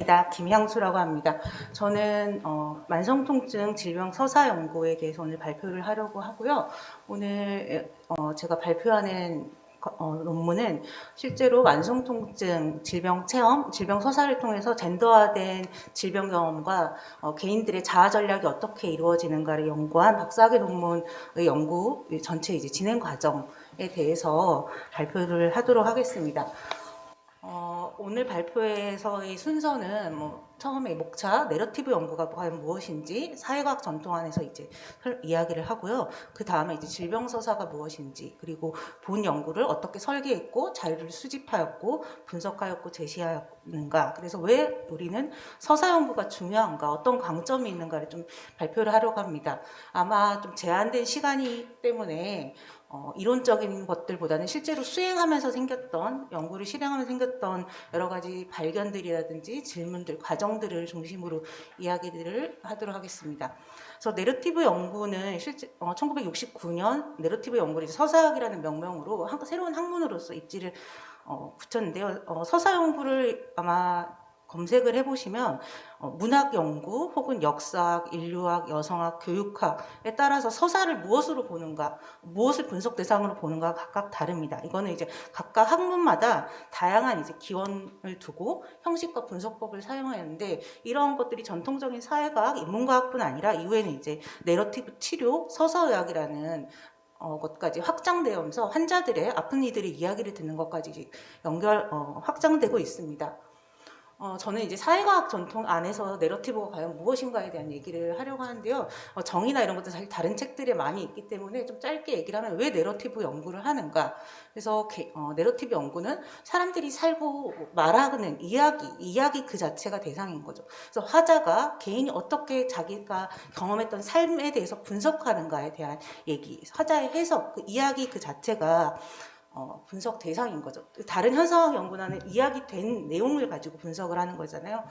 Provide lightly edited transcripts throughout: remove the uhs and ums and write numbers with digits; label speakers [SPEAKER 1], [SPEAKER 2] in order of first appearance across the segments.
[SPEAKER 1] 반갑습니다. 김향수라고 합니다. 저는 만성통증 질병 서사 연구에 대해서 오늘 발표를 하려고 하고요. 오늘 제가 발표하는 논문은 실제로 만성통증 질병 체험, 질병 서사를 통해서 젠더화된 질병 경험과 개인들의 자아 전략이 어떻게 이루어지는가를 연구한 박사학위 논문의 연구 전체 이제 진행 과정에 대해서 발표를 하도록 하겠습니다. 오늘 발표에서의 순서는 처음에 목차, 내러티브 연구가 과연 무엇인지 사회과학 전통 안에서 이제 이야기를 하고요. 그 다음에 이제 질병서사가 무엇인지, 그리고 본 연구를 어떻게 설계했고 자료를 수집하였고 분석하였고 제시하였는가, 그래서 왜 우리는 서사 연구가 중요한가, 어떤 강점이 있는가를 좀 발표를 하려고 합니다. 아마 좀 제한된 시간이기 때문에 이론적인 것들보다는 실제로 수행하면서 생겼던, 연구를 실행하면서 생겼던 여러 가지 발견들이라든지 질문들, 과정들을 중심으로 이야기들을 하도록 하겠습니다. 그래서 내러티브 연구는 실제 1969년 내러티브 연구를 서사학이라는 명명으로 새로운 학문으로서 입지를 붙였는데요. 서사 연구를 아마 검색을 해보시면 문학 연구 혹은 역사학, 인류학, 여성학, 교육학에 따라서 서사를 무엇으로 보는가, 무엇을 분석 대상으로 보는가 각각 다릅니다. 이거는 이제 각각 학문마다 다양한 이제 기원을 두고 형식과 분석법을 사용하는데, 이런 것들이 전통적인 사회과학, 인문과학뿐 아니라 이후에는 이제 내러티브 치료, 서사의학이라는 것까지 확장되면서 환자들의 아픈 이들의 이야기를 듣는 것까지 확장되고 있습니다. 저는 이제 사회과학 전통 안에서 내러티브가 과연 무엇인가에 대한 얘기를 하려고 하는데요. 정의나 이런 것도 사실 다른 책들에 많이 있기 때문에 좀 짧게 얘기를 하면 왜 내러티브 연구를 하는가. 그래서 내러티브 연구는 사람들이 살고 말하는 이야기 그 자체가 대상인 거죠. 그래서 화자가 개인이 어떻게 자기가 경험했던 삶에 대해서 분석하는가에 대한 얘기, 화자의 해석, 그 이야기 그 자체가 분석 대상인 거죠. 다른 현상학 연구는 이야기된 내용을 가지고 분석을 하는 거잖아요.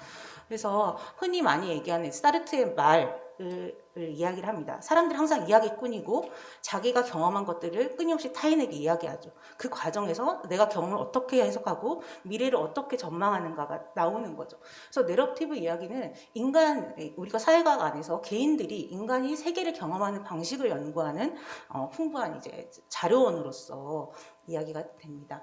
[SPEAKER 1] 그래서 흔히 많이 얘기하는 스타르트의 말을 이야기를 합니다. 사람들이 항상 이야기꾼이고 자기가 경험한 것들을 끊임없이 타인에게 이야기하죠. 그 과정에서 내가 경험을 어떻게 해석하고 미래를 어떻게 전망하는가가 나오는 거죠. 그래서 내러티브 이야기는 우리가 사회과학 안에서 개인들이 인간이 세계를 경험하는 방식을 연구하는 풍부한 이제 자료원으로서 이야기가 됩니다.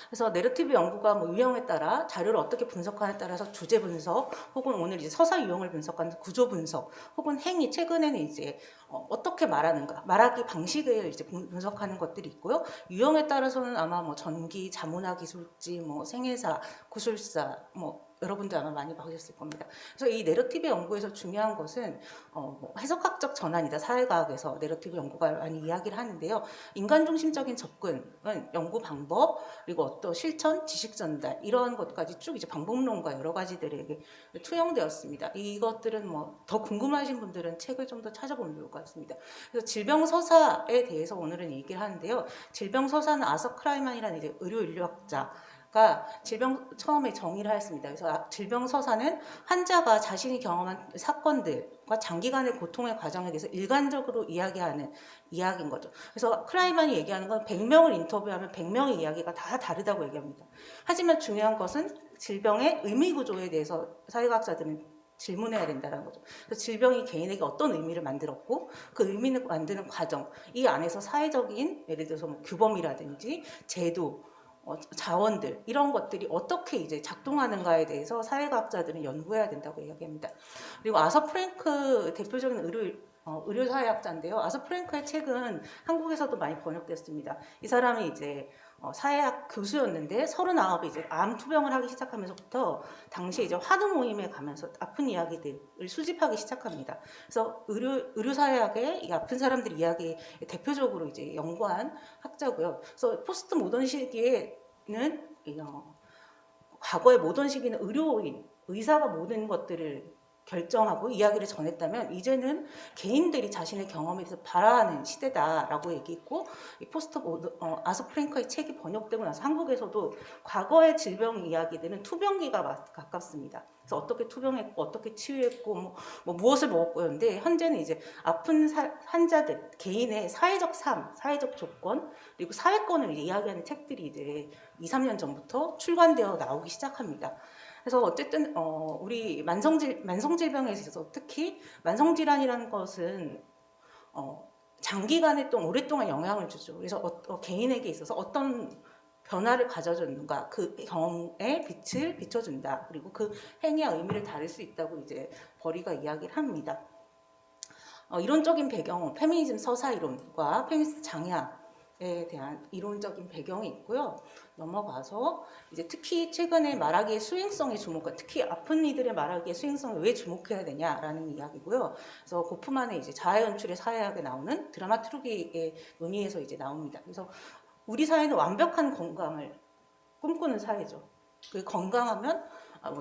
[SPEAKER 1] 그래서 내러티브 연구가 유형에 따라 자료를 어떻게 분석하냐에 따라서 주제 분석, 혹은 오늘 이제 서사 유형을 분석하는 구조 분석, 혹은 행위, 최근에는 이제 어떻게 말하는가, 말하기 방식을 이제 분석하는 것들이 있고요. 유형에 따라서는 아마 전기, 자문화 기술지, 생애사, 구술사, 여러분들 아마 많이 봐주셨을 겁니다. 그래서 이 내러티브 연구에서 중요한 것은 해석학적 전환이다. 사회과학에서 내러티브 연구가 많이 이야기를 하는데요. 인간 중심적인 접근은 연구 방법, 그리고 어떤 실천, 지식 전달, 이런 것까지 쭉 이제 방법론과 여러 가지들에게 투영되었습니다. 이것들은 더 궁금하신 분들은 책을 좀 더 찾아보면 좋을 것 같습니다. 그래서 질병 서사에 대해서 오늘은 얘기를 하는데요. 질병 서사는 아서 크라이만이라는 이제 의료 인류학자가 질병 처음에 정의를 하였습니다. 그래서 질병 서사는 환자가 자신이 경험한 사건들과 장기간의 고통의 과정에 대해서 일관적으로 이야기하는 이야기인 거죠. 그래서 크라이만이 얘기하는 건 100명을 인터뷰하면 100명의 이야기가 다 다르다고 얘기합니다. 하지만 중요한 것은 질병의 의미 구조에 대해서 사회과학자들은 질문해야 된다는 거죠. 그래서 질병이 개인에게 어떤 의미를 만들었고, 그 의미를 만드는 과정, 이 안에서 사회적인, 예를 들어서 규범이라든지 제도, 자원들, 이런 것들이 어떻게 이제 작동하는가에 대해서 사회과학자들은 연구해야 된다고 이야기합니다. 그리고 아서 프랭크, 대표적인 의료사회학자인데요. 아서 프랭크의 책은 한국에서도 많이 번역됐습니다. 이 사람이 이제 사회학 교수였는데 39에 이제 암 투병을 하기 시작하면서부터 당시 이제 화두 모임에 가면서 아픈 이야기들을 수집하기 시작합니다. 그래서 의료사회학의 이 아픈 사람들 이야기 대표적으로 이제 연구한 학자고요. 그래서 포스트 모던 시기에는 과거의 모던 시기는 의사가 모든 것들을 결정하고 이야기를 전했다면, 이제는 개인들이 자신의 경험에 대해서 발화하는 시대다라고 얘기했고, 이 아서 프랭크의 책이 번역되고 나서 한국에서도 과거의 질병 이야기들은 투병기가 가깝습니다. 그래서 어떻게 투병했고 어떻게 치유했고 무엇을 먹었고 했는데, 현재는 이제 아픈 환자들 개인의 사회적 삶, 사회적 조건, 그리고 사회권을 이야기하는 책들이 이제 2, 3년 전부터 출간되어 나오기 시작합니다. 그래서 어쨌든 우리 만성질병에 있어서 특히 만성질환이라는 것은 장기간에 또 오랫동안 영향을 주죠. 그래서 개인에게 있어서 어떤 변화를 가져줬는가, 그 경험에 빛을 비춰준다. 그리고 그 행위와 의미를 다룰 수 있다고 이제 버리가 이야기를 합니다. 이론적인 배경은 페미니즘 서사 이론과 페미니스트 장애학에 대한 이론적인 배경이 있고요. 넘어가서 이제 특히 최근에 말하기의 수행성에 주목한, 특히 아픈 이들의 말하기의 수행성에 왜 주목해야 되냐라는 이야기고요. 그래서 고프만의 이제 자아 연출의 사회학에 나오는 드라마트루기의 논의에서 이제 나옵니다. 그래서 우리 사회는 완벽한 건강을 꿈꾸는 사회죠. 그 건강하면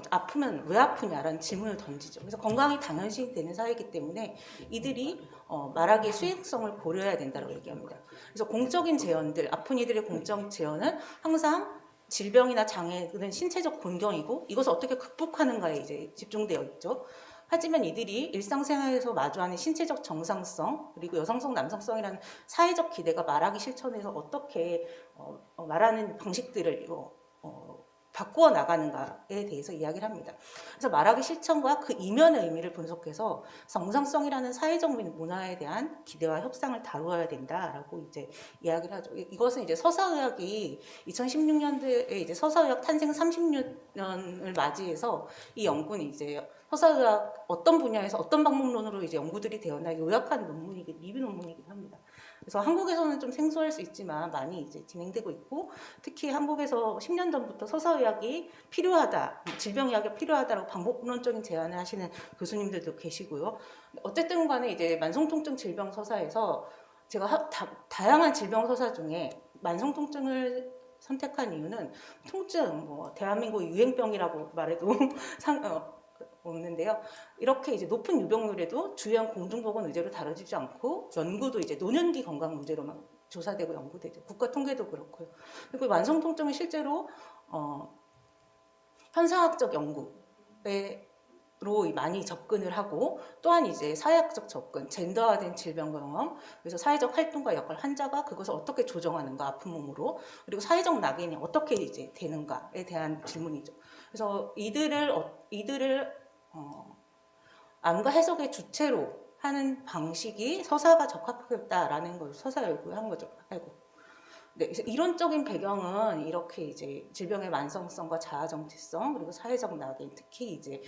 [SPEAKER 1] 아프면 왜 아프냐라는 질문을 던지죠. 그래서 건강이 당연시 되는 사회이기 때문에 이들이 말하기의 수행성을 고려해야 된다고 얘기합니다. 그래서 공적인 재현들, 아픈 이들의 공적 재현은 항상 질병이나 장애는 신체적 곤경이고 이것을 어떻게 극복하는가에 이제 집중되어 있죠. 하지만 이들이 일상생활에서 마주하는 신체적 정상성 그리고 여성성, 남성성이라는 사회적 기대가 말하기 실천에서 어떻게 말하는 방식들을 바꾸어 나가는가에 대해서 이야기를 합니다. 그래서 말하기 실천과 그 이면의 의미를 분석해서 정상성이라는 사회적 문화에 대한 기대와 협상을 다루어야 된다라고 이제 이야기를 하죠. 이것은 이제 서사의학이 2016년도에 이제 서사의학 탄생 30년을 맞이해서 이 연구는 이제 서사의학 어떤 분야에서 어떤 방법론으로 이제 연구들이 되었나 요약한 리뷰 논문이긴 합니다. 그래서 한국에서는 좀 생소할 수 있지만 많이 이제 진행되고 있고, 특히 한국에서 10년 전부터 서사의학이 필요하다, 질병의학이 필요하다라고 방법론적인 제안을 하시는 교수님들도 계시고요. 어쨌든 간에 이제 만성통증 질병 서사에서 제가 다양한 질병 서사 중에 만성통증을 선택한 이유는 통증, 대한민국 유행병이라고 말해도 없는데요. 이렇게 이제 높은 유병률에도 주요한 공중보건 의제로 다뤄지지 않고 연구도 이제 노년기 건강 문제로만 조사되고 연구되죠. 국가 통계도 그렇고요. 그리고 만성 통증은 실제로 현상학적 연구로 많이 접근을 하고, 또한 이제 사회학적 접근, 젠더화된 질병 경험, 그래서 사회적 활동과 역할, 환자가 그것을 어떻게 조정하는가, 아픈 몸으로, 그리고 사회적 낙인이 어떻게 이제 되는가에 대한 질문이죠. 그래서 이들을 암과 해석의 주체로 하는 방식이 서사가 적합하겠다라는 걸 서사 연구한 거죠. 네, 그래서 이론적인 배경은 이렇게 이제 질병의 만성성과 자아 정체성 그리고 사회적 낙인, 특히 이제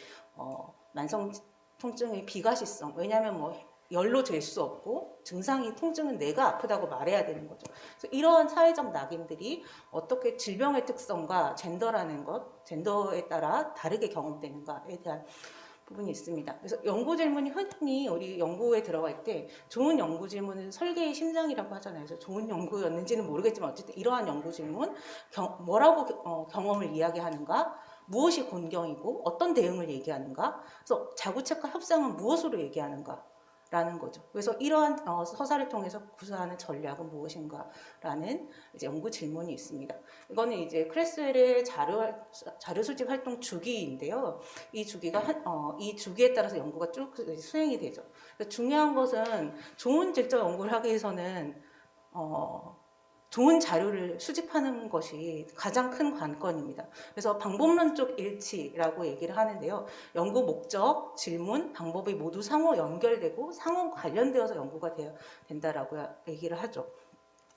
[SPEAKER 1] 만성 통증의 비가시성. 왜냐하면 열로 잴 수 없고 증상이 통증은 내가 아프다고 말해야 되는 거죠. 그래서 이러한 사회적 낙인들이 어떻게 질병의 특성과 젠더라는 것, 젠더에 따라 다르게 경험되는가에 대한 부분이 있습니다. 그래서 연구 질문이 흔히 우리 연구에 들어갈 때 좋은 연구 질문은 설계의 심장이라고 하잖아요. 그래서 좋은 연구였는지는 모르겠지만 어쨌든 이러한 연구 질문, 뭐라고 경험을 이야기하는가, 무엇이 곤경이고 어떤 대응을 얘기하는가, 그래서 자구책과 협상은 무엇으로 얘기하는가 라는 거죠. 그래서 이러한 서사를 통해서 구사하는 전략은 무엇인가라는 이제 연구 질문이 있습니다. 이거는 이제 크레스웰의 자료 수집 활동 주기인데요. 이 주기가 이 주기에 따라서 연구가 쭉 수행이 되죠. 중요한 것은 좋은 질적 연구를 하기 위해서는 좋은 자료를 수집하는 것이 가장 큰 관건입니다. 그래서 방법론적 일치라고 얘기를 하는데요. 연구 목적, 질문, 방법이 모두 상호 연결되고 상호 관련되어서 연구가 된다라고 얘기를 하죠.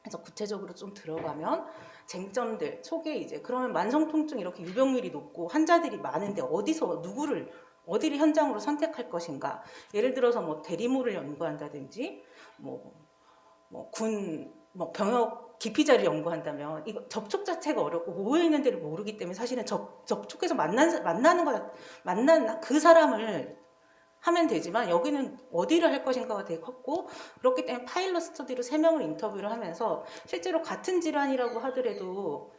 [SPEAKER 1] 그래서 구체적으로 좀 들어가면 쟁점들, 초기에 이제 그러면 만성통증 이렇게 유병률이 높고 환자들이 많은데 어디를 현장으로 선택할 것인가? 예를 들어서 대리모를 연구한다든지 병역 기피자를 연구한다면 이거 접촉 자체가 어렵고 모여 있는 데를 모르기 때문에 사실은 접촉해서 만난 그 사람을 하면 되지만 여기는 어디를 할 것인가가 되게 컸고, 그렇기 때문에 파일럿 스터디로 3명을 인터뷰를 하면서 실제로 같은 질환이라고 하더라도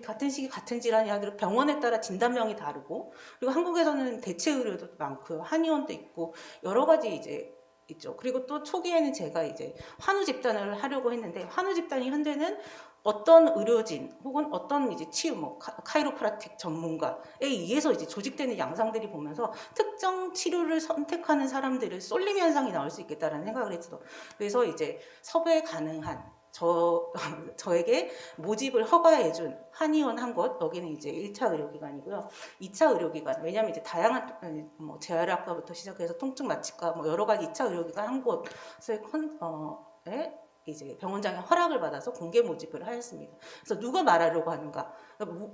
[SPEAKER 1] 같은 시기 같은 질환이 하더라도 병원에 따라 진단명이 다르고, 그리고 한국에서는 대체 의료도 많고요, 한의원도 있고 여러 가지 이제 있죠. 그리고 또 초기에는 제가 이제 환우 집단을 하려고 했는데, 환우 집단이 현재는 어떤 의료진 혹은 어떤 이제 치유, 카이로프라틱 전문가에 의해서 이제 조직되는 양상들이 보면서 특정 치료를 선택하는 사람들을 쏠림 현상이 나올 수 있겠다라는 생각을 했어. 그래서 이제 섭외 가능한 저에게 모집을 허가해준 한의원 한 곳, 여기는 이제 1차 의료기관이고요. 2차 의료기관, 왜냐하면 이제 다양한 뭐 재활학과부터 시작해서 통증 마취과 뭐 여러 가지 2차 의료기관 한 곳을 이제 병원장의 허락을 받아서 공개 모집을 하였습니다. 그래서 누가 말하려고 하는가,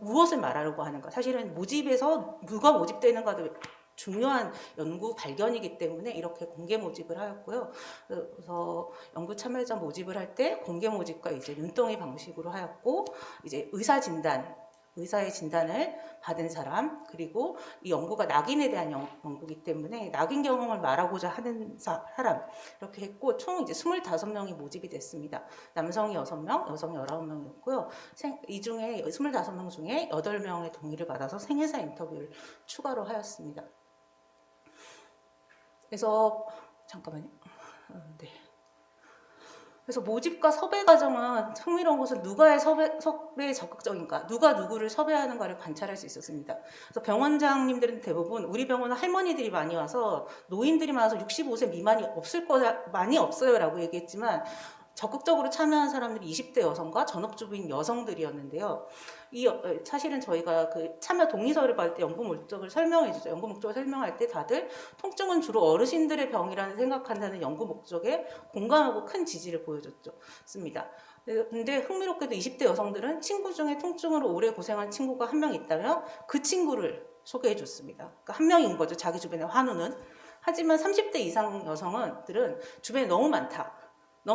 [SPEAKER 1] 무엇을 말하려고 하는가. 사실은 모집에서 누가 모집되는가도 중요한 연구 발견이기 때문에 이렇게 공개 모집을 하였고요. 그래서 연구 참여자 모집을 할 때 공개 모집과 이제 눈덩이 방식으로 하였고, 이제 의사의 진단을 받은 사람, 그리고 이 연구가 낙인에 대한 연구이기 때문에 낙인 경험을 말하고자 하는 사람, 이렇게 했고, 총 이제 25명이 모집이 됐습니다. 남성이 6명, 여성이 19명이었고요. 이 중에 25명 중에 8명의 동의를 받아서 생애사 인터뷰를 추가로 하였습니다. 그래서 잠깐만요. 네. 그래서 모집과 섭외 과정은 흥미로운 것은 누가의 섭외에 적극적인가, 누가 누구를 섭외하는가를 관찰할 수 있었습니다. 그래서 병원장님들은 대부분 우리 병원은 할머니들이 많이 와서 노인들이 많아서 65세 미만이 없을 거다, 많이 없어요라고 얘기했지만 적극적으로 참여한 사람들이 20대 여성과 전업주부인 여성들이었는데요. 사실은 저희가 그 참여 동의서를 받을 때 연구 목적을 설명해 주죠. 연구 목적을 설명할 때 다들 통증은 주로 어르신들의 병이라는 생각한다는 연구 목적에 공감하고 큰 지지를 보여줬습니다. 근데 흥미롭게도 20대 여성들은 친구 중에 통증으로 오래 고생한 친구가 한 명 있다면 그 친구를 소개해 줬습니다. 그러니까 한 명인 거죠. 자기 주변에 환우는. 하지만 30대 이상 여성들은 주변에 너무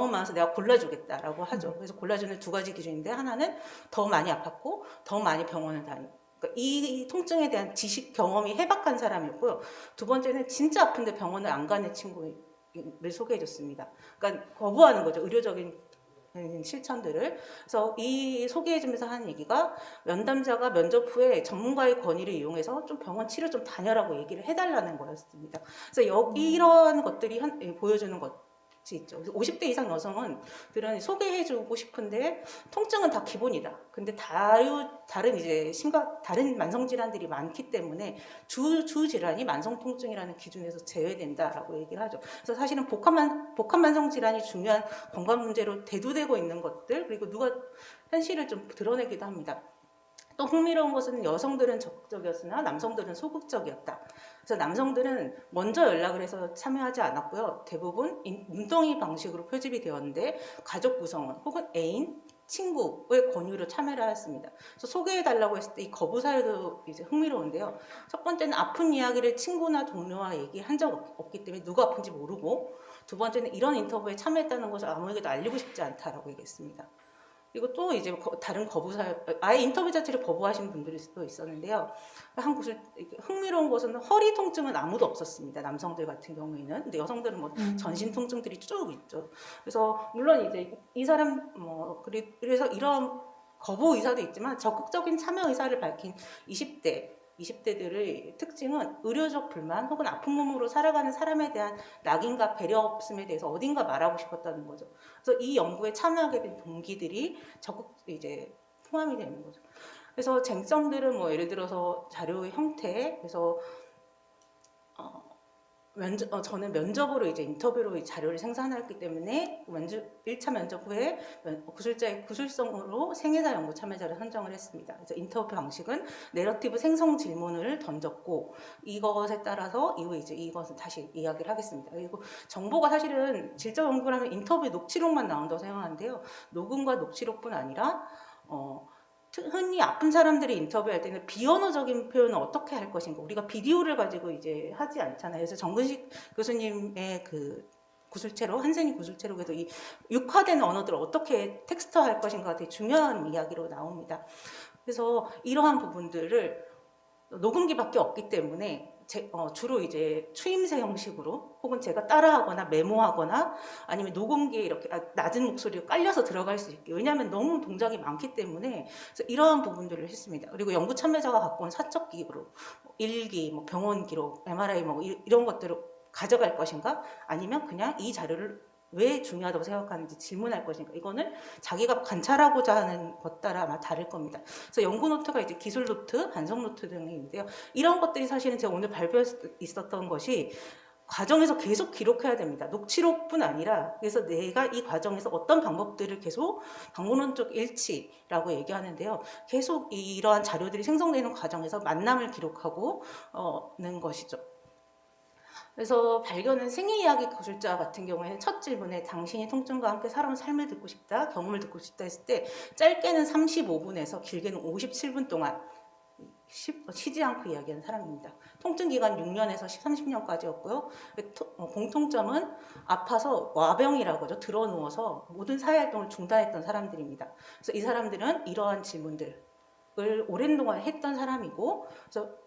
[SPEAKER 1] 많아서 내가 골라주겠다라고 하죠. 그래서 골라주는 2가지 기준인데, 하나는 더 많이 아팠고 더 많이 병원을 다니고, 그러니까 이 통증에 대한 지식 경험이 해박한 사람이었고요. 2번째는 진짜 아픈데 병원을 안 가는 친구를 소개해줬습니다. 그러니까 거부하는 거죠, 의료적인 실천들을. 그래서 이 소개해주면서 하는 얘기가, 면담자가 면접 후에 전문가의 권위를 이용해서 좀 병원 치료 좀 다녀라고 얘기를 해달라는 거였습니다. 그래서 이런 것들이 보여주는 것 있죠. 50대 이상 여성들은 소개해주고 싶은데 통증은 다 기본이다. 근데 다른 이제 다른 만성 질환들이 많기 때문에 주 질환이 만성 통증이라는 기준에서 제외된다라고 얘기를 하죠. 그래서 사실은 복합 만성 질환이 중요한 건강 문제로 대두되고 있는 것들, 그리고 누가 현실을 좀 드러내기도 합니다. 또 흥미로운 것은 여성들은 적극적이었으나 남성들은 소극적이었다. 그래서 남성들은 먼저 연락을 해서 참여하지 않았고요. 대부분 눈덩이 방식으로 표집이 되었는데, 가족 구성원 혹은 애인, 친구의 권유로 참여를 하였습니다. 그래서 소개해달라고 했을 때 이 거부 사유도 이제 흥미로운데요. 첫 번째는 아픈 이야기를 친구나 동료와 얘기한 적 없기 때문에 누가 아픈지 모르고, 2번째는 이런 인터뷰에 참여했다는 것을 아무에게도 알리고 싶지 않다라고 얘기했습니다. 그리고 또 이제 다른 거부 사유, 아예 인터뷰 자체를 거부하신 분들이 또 있었는데요. 흥미로운 것은 허리 통증은 아무도 없었습니다. 남성들 같은 경우에는. 근데 여성들은 뭐 전신 통증들이 쭉 있죠. 그래서 물론 이제 이 사람 그래서 이런 거부 의사도 있지만 적극적인 참여 의사를 밝힌 20대들의 특징은 의료적 불만 혹은 아픈 몸으로 살아가는 사람에 대한 낙인과 배려 없음에 대해서 어딘가 말하고 싶었다는 거죠. 그래서 이 연구에 참여하게 된 동기들이 적극 이제 포함이 되는 거죠. 그래서 쟁점들은 뭐 예를 들어서 자료의 형태, 그래서 저는 면접으로 이제 인터뷰로 이 자료를 생산했기 때문에 1차 면접 후에 구술자의 구술성으로 생애사 연구 참여자를 선정을 했습니다. 그래서 인터뷰 방식은 내러티브 생성 질문을 던졌고, 이것에 따라서 이후에 이제 이것은 다시 이야기를 하겠습니다. 그리고 정보가 사실은 질적 연구를 하면 인터뷰 녹취록만 나온다고 생각하는데요. 녹음과 녹취록뿐 아니라 흔히 아픈 사람들이 인터뷰할 때는 비언어적인 표현을 어떻게 할 것인가, 우리가 비디오를 가지고 이제 하지 않잖아요. 그래서 정근식 교수님의 그 구술체로, 한센이 구술체록에서 이 육화된 언어들을 어떻게 텍스트화할 것인가 되게 중요한 이야기로 나옵니다. 그래서 이러한 부분들을 녹음기밖에 없기 때문에 주로 이제 추임새 형식으로 혹은 제가 따라하거나 메모하거나 아니면 녹음기에 이렇게 낮은 목소리로 깔려서 들어갈 수 있게, 왜냐하면 너무 동작이 많기 때문에. 그래서 이러한 부분들을 했습니다. 그리고 연구 참여자가 갖고 온 사적 기록, 일기, 뭐 병원 기록, MRI 뭐 이런 것들을 가져갈 것인가, 아니면 그냥 이 자료를 왜 중요하다고 생각하는지 질문할 것인가, 이거는 자기가 관찰하고자 하는 것 따라 아마 다를 겁니다. 그래서 연구 노트가 이제 기술 노트, 반성 노트 등이 있는데요. 이런 것들이 사실은 제가 오늘 발표할 수 있었던 것이 과정에서 계속 기록해야 됩니다. 녹취록뿐 아니라 그래서 내가 이 과정에서 어떤 방법들을 계속 방문론적 일치라고 얘기하는데요. 계속 이러한 자료들이 생성되는 과정에서 만남을 기록하고 는 것이죠. 그래서 발견은 생애이야기 구술자 같은 경우에는 첫 질문에 당신이 통증과 함께 살아온 삶을 듣고 싶다, 경험을 듣고 싶다 했을 때 짧게는 35분에서 길게는 57분 동안 쉬지 않고 이야기하는 사람입니다. 통증 기간 6년에서 30년까지였고요. 공통점은 아파서 와병이라고 하죠. 드러 누워서 모든 사회활동을 중단했던 사람들입니다. 그래서 이 사람들은 이러한 질문들을 오랜 동안 했던 사람이고, 그래서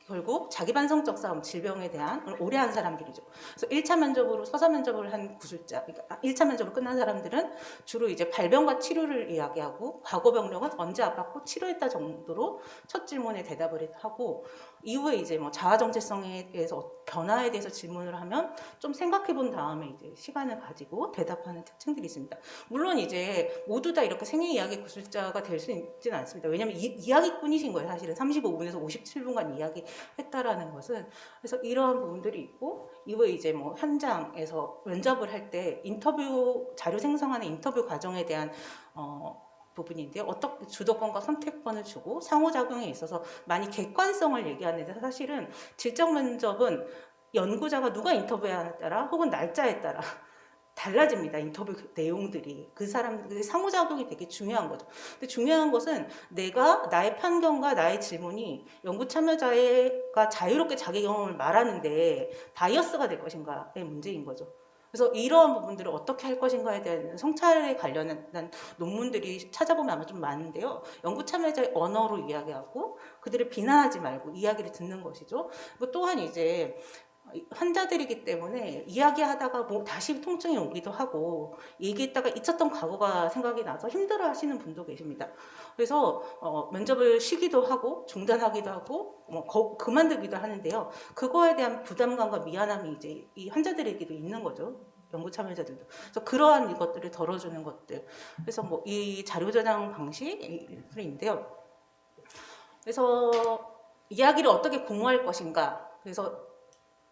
[SPEAKER 1] 결국 자기반성적 싸움, 질병에 대한 오래 한 사람들이죠. 그래서 1차 면접으로 서사 면접을 한 구술자, 그러니까 1차 면접을 끝난 사람들은 주로 이제 발병과 치료를 이야기하고 과거 병력은 언제 아팠고 치료했다 정도로 첫 질문에 대답을 하고, 이후에 이제 뭐 자아 정체성에 대해서 변화에 대해서 질문을 하면 좀 생각해 본 다음에 이제 시간을 가지고 대답하는 특징들이 있습니다. 물론 이제 모두 다 이렇게 생애 이야기 구술자가 될 수 있지는 않습니다. 왜냐하면 이야기꾼이신 거예요. 사실은 35분에서 57분간 이야기 했다라는 것은. 그래서 이러한 부분들이 있고, 이후에 이제 뭐 현장에서 면접을 할 때 인터뷰 자료 생성하는 인터뷰 과정에 대한 부분인데요. 어떻게 주도권과 선택권을 주고 상호작용에 있어서 많이 객관성을 얘기하는데, 사실은 질적 면접은 연구자가 누가 인터뷰하느냐에 따라 혹은 날짜에 따라 달라집니다. 인터뷰 내용들이. 그 사람들의 상호작용이 되게 중요한 거죠. 근데 중요한 것은 내가 나의 편견과 나의 질문이 연구 참여자가 자유롭게 자기 경험을 말하는데 바이어스가 될 것인가의 문제인 거죠. 그래서 이러한 부분들을 어떻게 할 것인가에 대한 성찰에 관련한 논문들이 찾아보면 아마 좀 많은데요. 연구 참여자의 언어로 이야기하고 그들을 비난하지 말고 이야기를 듣는 것이죠. 또한 이제 환자들이기 때문에 이야기하다가 뭐 다시 통증이 오기도 하고 얘기했다가 잊혔던 과거가 생각이 나서 힘들어 하시는 분도 계십니다. 그래서 면접을 쉬기도 하고 중단하기도 하고 그만두기도 하는데요. 그거에 대한 부담감과 미안함이 이제 이 환자들에게도 있는 거죠. 연구 참여자들도. 그래서 그러한 것들을 덜어주는 것들. 그래서 뭐 이 자료 저장 방식인데요. 그래서 이야기를 어떻게 공유할 것인가. 그래서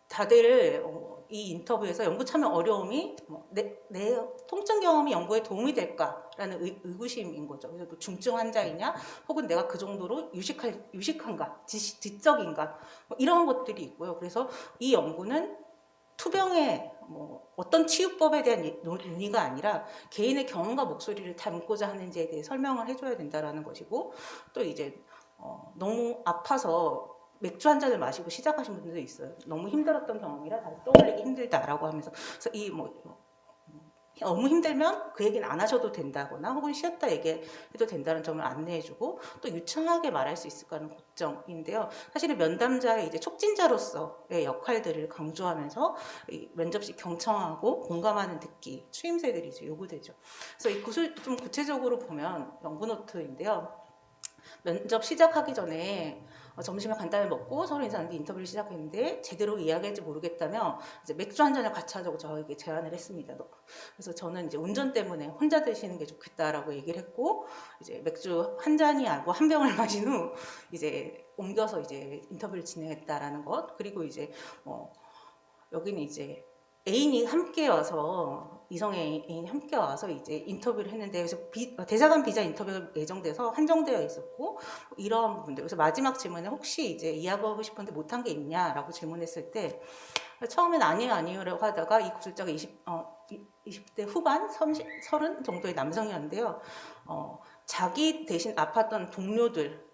[SPEAKER 1] 다들 이 인터뷰에서 연구 참여 어려움이 내 통증 경험이 연구에 도움이 될까라는 의구심인 거죠. 그래서 뭐 중증 환자이냐, 혹은 내가 그 정도로 유식한가, 지적인가, 뭐 이런 것들이 있고요. 그래서 이 연구는 투병의 어떤 치유법에 대한 논의가 아니라 개인의 경험과 목소리를 담고자 하는지에 대해 설명을 해줘야 된다라는 것이고, 또 이제 너무 아파서 맥주 한 잔을 마시고 시작하신 분들도 있어요. 너무 힘들었던 경험이라 다시 떠올리기 힘들다라고 하면서. 그래서 너무 힘들면 그 얘기는 안 하셔도 된다거나 혹은 쉬었다 얘기해도 된다는 점을 안내해주고, 또 유창하게 말할 수 있을까 하는 걱정인데요. 사실은 면담자의 이제 촉진자로서의 역할들을 강조하면서 이 면접시 경청하고 공감하는 듣기, 추임새들이 이제 요구되죠. 그래서 이 구술 좀 구체적으로 보면 연구 노트인데요. 면접 시작하기 전에 점심을 간단히 먹고 서로 인사하는데 인터뷰를 시작했는데 제대로 이야기할지 모르겠다며 이제 맥주 한 잔을 같이 하자고 저에게 제안을 했습니다. 그래서 저는 이제 운전 때문에 혼자 드시는 게 좋겠다라고 얘기를 했고, 이제 맥주 한 잔이 아니고 한 병을 마신 후 이제 옮겨서 이제 인터뷰를 진행했다라는 것. 그리고 이제 여기는 이제 애인이 함께 와서, 이성의 애인이 함께 와서 이제 인터뷰를 했는데, 그래서 대사관 비자 인터뷰가 예정돼서 한정되어 있었고, 이러한 부분들. 그래서 마지막 질문에 혹시 이제 이야기하고 싶은데 못한 게 있냐라고 질문했을 때, 처음엔 아니요라고 하다가 이 구술자가 20대 후반, 30 정도의 남성이었는데요. 자기 대신 아팠던 동료들,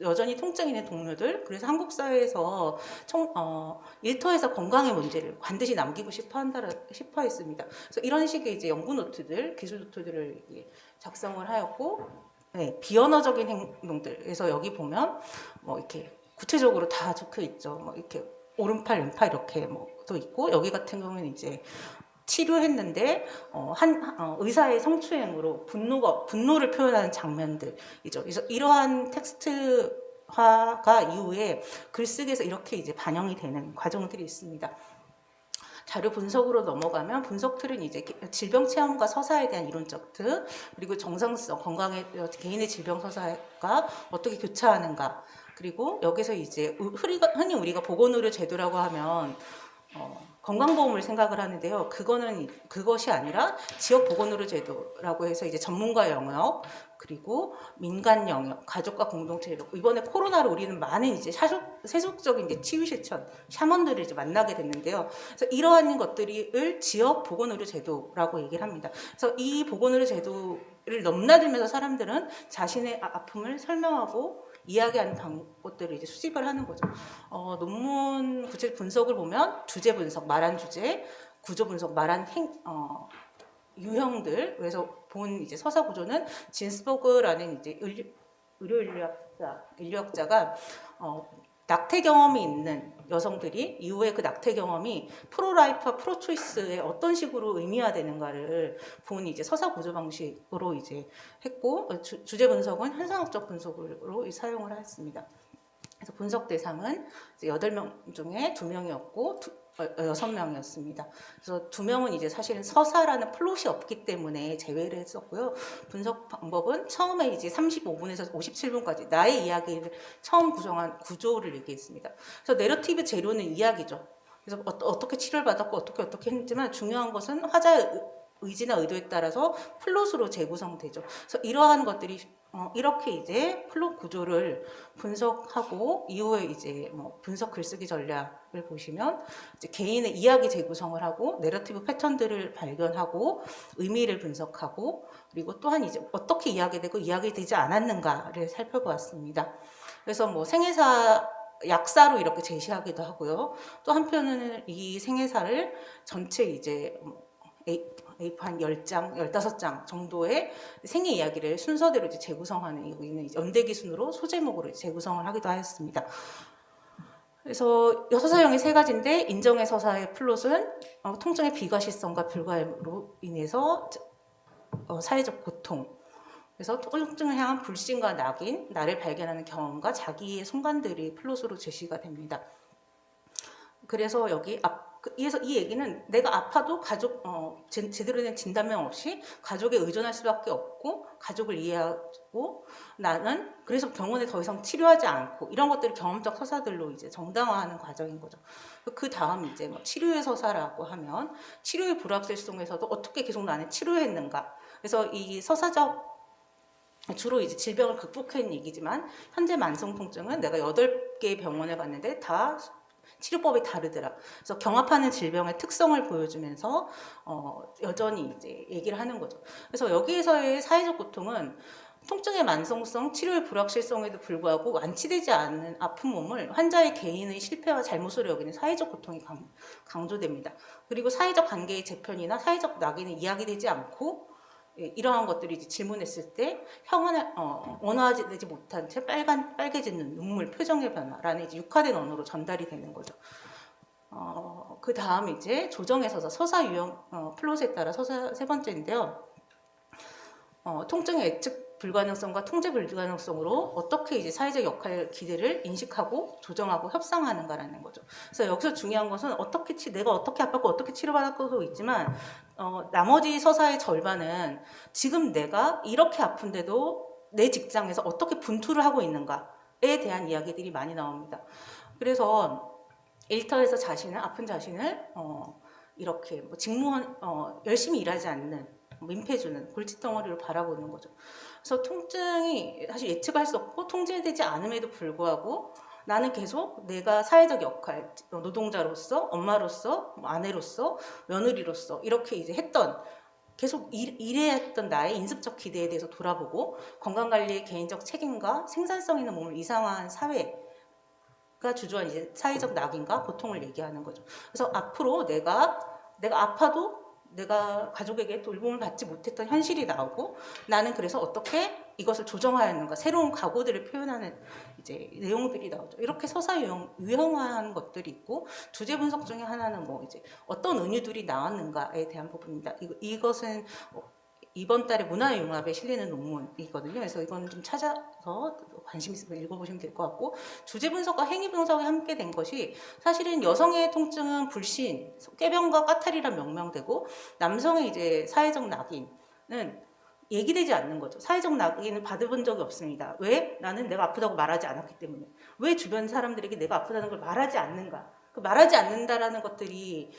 [SPEAKER 1] 여전히 통증 있는 동료들, 그래서 한국 사회에서 일터에서 건강의 문제를 반드시 남기고 싶어 했습니다. 그래서 이런 식의 이제 연구 노트들, 기술 노트들을 작성을 하였고, 네, 비언어적인 행동들. 그래서 여기 보면 이렇게 구체적으로 다 적혀 있죠. 이렇게 오른팔, 왼팔 이렇게 또 있고, 여기 같은 경우는 이제 치료했는데 의사의 성추행으로 분노를 표현하는 장면들이죠. 그래서 이러한 텍스트화가 이후에 글쓰기에서 이렇게 이제 반영이 되는 과정들이 있습니다. 자료 분석으로 넘어가면 분석 틀은 이제 질병 체험과 서사에 대한 이론적 틀, 그리고 정상성, 건강의 개인의 질병 서사가 어떻게 교차하는가, 그리고 여기서 이제 흔히 우리가 보건의료 제도라고 하면 건강보험을 생각을 하는데요. 그것이 아니라 지역보건의료 제도라고 해서 이제 전문가 영역, 그리고 민간 영역, 가족과 공동체 영역. 이번에 코로나로 우리는 많은 이제 세속적인 이제 치유 실천, 샤먼들을 이제 만나게 됐는데요. 그래서 이러한 것들을 지역 보건의료 제도라고 얘기를 합니다. 그래서 이 보건의료 제도를 넘나들면서 사람들은 자신의 아픔을 설명하고 이야기하는 것들을 이제 수집을 하는 거죠. 논문 구체 분석을 보면 주제 분석, 말한 주제, 구조 분석, 말한 유형들. 그래서 본 이제 서사 구조는 진스버그라는 이제 인류학자가 낙태 경험이 있는 여성들이 이후에 그 낙태 경험이 프로라이프와 프로초이스에 어떤 식으로 의미화되는가를 본 이제 서사 구조 방식으로 이제 했고, 주제 분석은 현상학적 분석으로 사용을 했습니다. 그래서 분석 대상은 8명 중에 2명이었고 6명이었습니다. 그래서 2명은 이제 사실은 서사라는 플롯이 없기 때문에 제외를 했었고요. 분석 방법은 처음에 이제 35분에서 57분까지 나의 이야기를 처음 구성한 구조를 얘기했습니다. 그래서 내러티브 재료는 이야기죠. 그래서 어떻게 치료를 받았고 어떻게 했지만 중요한 것은 화자의 의지나 의도에 따라서 플롯으로 재구성되죠. 그래서 이러한 것들이 이렇게 이제 플롯 구조를 분석하고 이후에 이제 뭐 분석 글쓰기 전략을 보시면 이제 개인의 이야기 재구성을 하고 내러티브 패턴들을 발견하고 의미를 분석하고 그리고 또한 이제 어떻게 이야기되고 이야기되지 않았는가를 살펴보았습니다. 그래서 뭐 생애사 약사로 이렇게 제시하기도 하고요. 또 한편은 이 생애사를 전체 이제 A4 한 10장, 15장 정도의 생애 이야기를 순서대로 이제 재구성하는, 여기는 연대기 순으로 소제목으로 재구성을 하기도 하였습니다. 그래서 서사형이 3가지인데, 인정의 서사의 플롯은 통증의 비과실성과 불가임으로 인해서 사회적 고통, 그래서 통증을 향한 불신과 낙인, 나를 발견하는 경험과 자기의 순간들이 플롯으로 제시가 됩니다. 그래서 여기 그래서 이 얘기는 내가 아파도 제대로 된 진단명 없이 가족에 의존할 수밖에 없고 가족을 이해하고 나는 그래서 병원에 더 이상 치료하지 않고 이런 것들을 경험적 서사들로 이제 정당화하는 과정인 거죠. 그 다음 이제 뭐 치료의 서사라고 하면 치료의 불확실성에서도 어떻게 계속 나는 치료했는가. 그래서 이 서사적 주로 이제 질병을 극복한 얘기지만 현재 만성 통증은 내가 8개의 병원에 갔는데 다 치료법이 다르더라. 그래서 경합하는 질병의 특성을 보여주면서 여전히 이제 얘기를 하는 거죠. 그래서 여기에서의 사회적 고통은 통증의 만성성, 치료의 불확실성에도 불구하고 완치되지 않는 아픈 몸을 환자의 개인의 실패와 잘못으로 여기는 사회적 고통이 강조됩니다. 그리고 사회적 관계의 재편이나 사회적 낙인은 이야기되지 않고 이러한 것들이 이제 질문했을 때 원화되지 못한 채 빨개지는 눈물, 표정의 변화라는 이제 육화된 언어로 전달이 되는 거죠. 그 다음 이제 조정의 서사 유형 플롯에 따라 서사 3번째인데요. 통증의 예측 불가능성과 통제 불가능성으로 어떻게 이제 사회적 역할 기대를 인식하고 조정하고 협상하는가라는 거죠. 그래서 여기서 중요한 것은 내가 어떻게 아팠고 어떻게 치료받았고도 있지만 나머지 서사의 절반은 지금 내가 이렇게 아픈데도 내 직장에서 어떻게 분투를 하고 있는가에 대한 이야기들이 많이 나옵니다. 그래서 일터에서 아픈 자신을 이렇게 뭐 직무원 열심히 일하지 않는 민폐주는 골칫덩어리로 바라보는 거죠. 그래서 통증이 사실 예측할 수 없고 통제되지 않음에도 불구하고 나는 계속 내가 사회적 역할, 노동자로서, 엄마로서, 아내로서, 며느리로서 이렇게 이제 계속 일해야 했던 나의 인습적 기대에 대해서 돌아보고 건강관리의 개인적 책임과 생산성 있는 몸을 이상화한 사회가 주조한 이제 사회적 낙인과 고통을 얘기하는 거죠. 그래서 앞으로 내가 아파도 내가 가족에게 돌봄을 받지 못했던 현실이 나오고 나는 그래서 어떻게 이것을 조정하였는가 새로운 각오들을 표현하는 이제 내용들이 나오죠. 이렇게 서사 유형화한 것들이 있고 주제 분석 중에 하나는 뭐 이제 어떤 은유들이 나왔는가에 대한 부분입니다. 이것은 이번 달에 문화융합에 실리는 논문이거든요. 그래서 이거는 좀 찾아서 관심 있으면 읽어보시면 될 것 같고 주제 분석과 행위 분석이 함께 된 것이 사실은 여성의 통증은 불신, 꾀병과 까탈이라 명명되고 남성의 이제 사회적 낙인은 얘기되지 않는 거죠. 사회적 낙인을 받아본 적이 없습니다. 왜? 나는 내가 아프다고 말하지 않았기 때문에. 왜 주변 사람들에게 내가 아프다는 걸 말하지 않는가? 말하지 않는다라는 것들이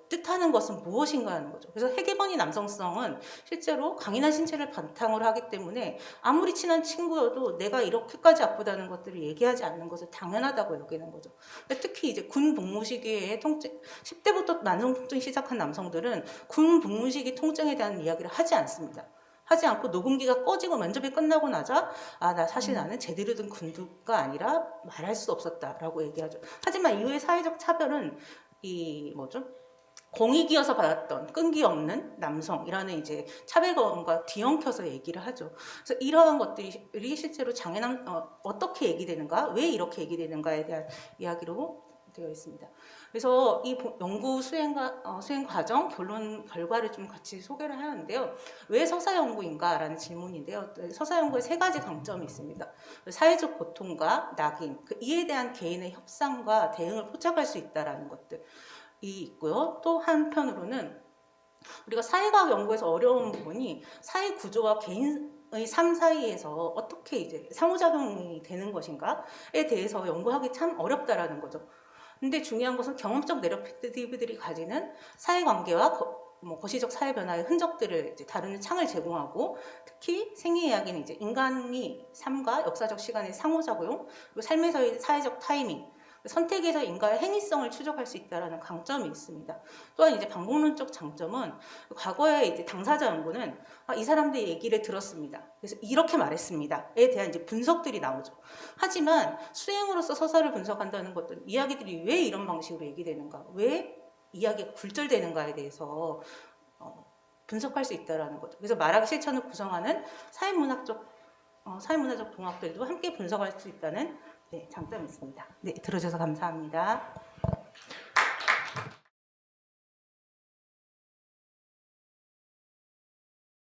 [SPEAKER 1] 뜻하는 것은 무엇인가 하는 거죠. 그래서 헤게모니 남성성은 실제로 강인한 신체를 바탕으로 하기 때문에 아무리 친한 친구여도 내가 이렇게까지 아프다는 것들을 얘기하지 않는 것을 당연하다고 여기는 거죠. 특히 이제 군 복무 시기에 10대부터 만성 통증이 시작한 남성들은 군 복무 시기 통증에 대한 이야기를 하지 않습니다. 하지 않고 녹음기가 꺼지고 면접이 끝나고 나자 나 사실 나는 제대로 된 군두가 아니라 말할 수 없었다라고 얘기하죠. 하지만 이후의 사회적 차별은 공익이어서 받았던 끈기 없는 남성이라는 이제 차별감과 뒤엉켜서 얘기를 하죠. 그래서 이러한 것들이 실제로 장애남 어떻게 얘기되는가, 왜 이렇게 얘기되는가에 대한 이야기로 되어 있습니다. 그래서 이 연구 수행 과정 결과를 좀 같이 소개를 하는데요. 왜 서사 연구인가라는 질문인데요. 서사 연구에 3가지 강점이 있습니다. 사회적 고통과 낙인, 이에 대한 개인의 협상과 대응을 포착할 수 있다라는 것들이 있고요. 또 한편으로는 우리가 사회과학 연구에서 어려운 부분이 사회 구조와 개인의 삶 사이에서 어떻게 이제 상호작용이 되는 것인가에 대해서 연구하기 참 어렵다라는 거죠. 근데 중요한 것은 경험적 내러티브들이 가지는 사회관계와 거시적 사회 변화의 흔적들을 이제 다루는 창을 제공하고, 특히 생애 이야기는 이제 인간이 삶과 역사적 시간의 상호작용, 그리고 삶에서의 사회적 타이밍, 선택에서 인간의 행위성을 추적할 수 있다는 강점이 있습니다. 또한 이제 반복론적 장점은 과거에 이제 당사자 연구는 이 사람들의 얘기를 들었습니다. 그래서 이렇게 말했습니다에 대한 이제 분석들이 나오죠. 하지만 수행으로서 서사를 분석한다는 것들은 이야기들이 왜 이런 방식으로 얘기되는가, 왜 이야기가 굴절되는가에 대해서 분석할 수 있다는 거죠. 그래서 말하기 실천을 구성하는 사회문화적 동학들도 함께 분석할 수 있다는 장점이 있습니다. 네, 들어주셔서 감사합니다.